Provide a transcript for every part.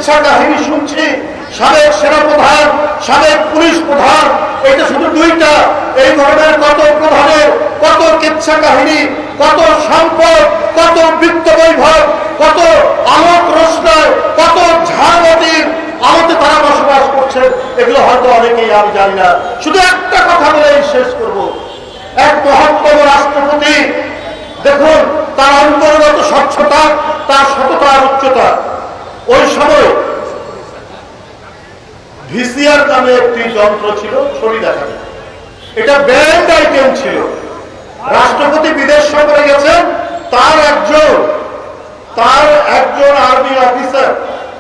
কিচ্ছা কাহিনী শুনছি, সাবেক সেনাপ্রধান, সাবেক পুলিশ প্রধান, এটা শুধু দুইটা, এই ধরনের কত প্রধানের কত কিচ্ছা কাহিনী, কত সম্পদ, কত বৃত্ত বৈভব, কত আলোক রোশনায়, কত ঝাড়বাতির আলোতে তারা বসবাস করছে, এগুলো হয়তো অনেকেই আমি জানি না। শুধু একটা কথা বলেই শেষ করব, এক মহত্তম রাষ্ট্রপতি, দেখুন তার অন্তর্গত স্বচ্ছতা, তার সততার উচ্চতা। ওই সময় ভিসিআর নামে একটি যন্ত্র ছিল ছবি দেখানো, এটা ব্যান্ড আইটেম ছিল। রাষ্ট্রপতি বিদেশ সফরে গেছেন, তার একজন আর্মি অফিসার,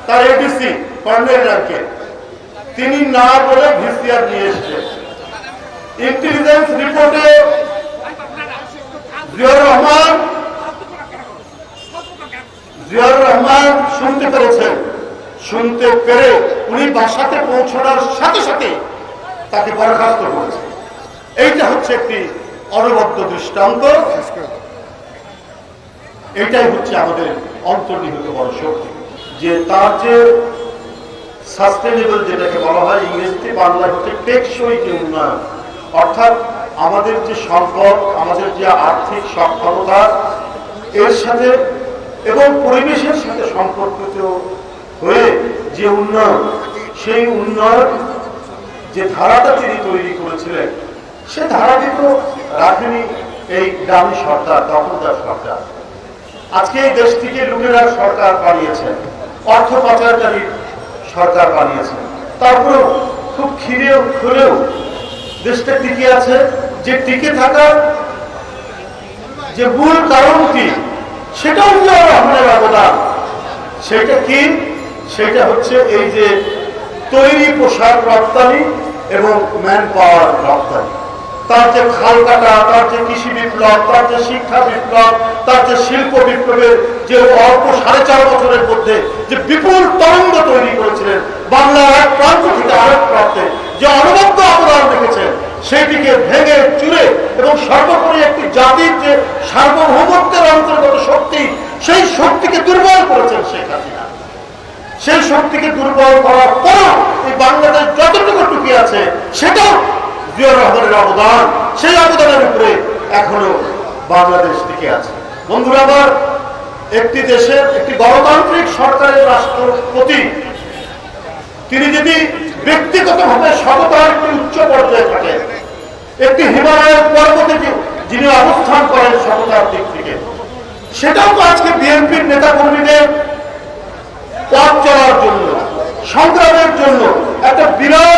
তার এডিসি কর্নেল র্যাঙ্কে, তিনি না বলে ভিসিআর নিয়ে এসেছেন। ইন্টেলিজেন্স রিপোর্টে জিয়াউর রহমান শুনতে পেরেছেন, শুনতে পেরে উনি বাসাতে পৌঁছানোর সাথে সাথে তাকে বরখাস্ত করেছেন। এইটা হচ্ছে একটি অনবদ্য দৃষ্টান্ত। এটাই হচ্ছে আমাদের অন্তর্নিহিত বড় শক্তি, যে তার যে সাস্টেনেবল, যেটাকে বলা হয় ইংরেজিতে, বাংলা হচ্ছে টেকসই যে উন্নয়ন, অর্থাৎ আমাদের যে সম্পদ, আমাদের যে আর্থিক সক্ষমতা, এর সাথে এবং পরিবেশের সাথে সম্পর্কিত হয়ে যে উন্নয়ন, সেই উন্নয়ন যে ধারাটা তিনি তৈরি করেছিলেন, সে ধারাটি তো রাখেনি এই দামি সরকার, দখলদার সরকার। আজকে এই দেশটিকে লুটেরা সরকার বানিয়েছেন, অর্থ পাচারকারী সরকার বানিয়েছেন। তারপরেও খুব খুলেও দেশটা টিকে আছে। যে টিকে থাকার যে মূল কারণ কি, সেটাও জিয়াউর রহমানের অবদান। সেটা কি? সেটা হচ্ছে এই যে তৈরি পোশাক রপ্তানি এবং ম্যান পাওয়ার রপ্তানি। তার যে খাল কাটা, তার যে কৃষি বিপ্লব, তার যে শিক্ষা বিপ্লব, তার যে শিল্প বিপ্লবের যে অল্প 4.5 বছরের মধ্যে যে বিপুল তরঙ্গ তৈরি করেছিলেন, বাংলার এক প্রান্ত থেকে আরেক প্রান্তে যে অনবদ্য অবদান রেখেছেন, সেইটিকে ভেঙে চুরে এবং সর্বোপরি একটি জাতির যে সার্বভৌমত্বের অন্তর্গত শক্তি, সেই শক্তিকে দুর্বল করেছেন শেখ হাসিনা। সেই শক্তিকে দুর্বল করার পর এই বাংলাদেশ যতটুকু টুকি আছে, সেটাও জিয়াউর রহমানের অবদান। সেই অবদানের উপরে এখনো বাংলাদেশ টিকে আছে। বন্ধুরা আমার, একটি দেশের একটি গণতান্ত্রিক সরকারের রাষ্ট্রপতি, তিনি যদি ব্যক্তিগতভাবে সততার একটি উচ্চ পর্যায়ে থাকেন, একটি হিমালয়ের পর্বতে যিনি অবস্থান করেন সততার দিক থেকে, সেটাও তো আজকে বিএনপির নেতা কর্মীদের পথ চলার জন্য, সংগ্রামের জন্য একটা বিরাট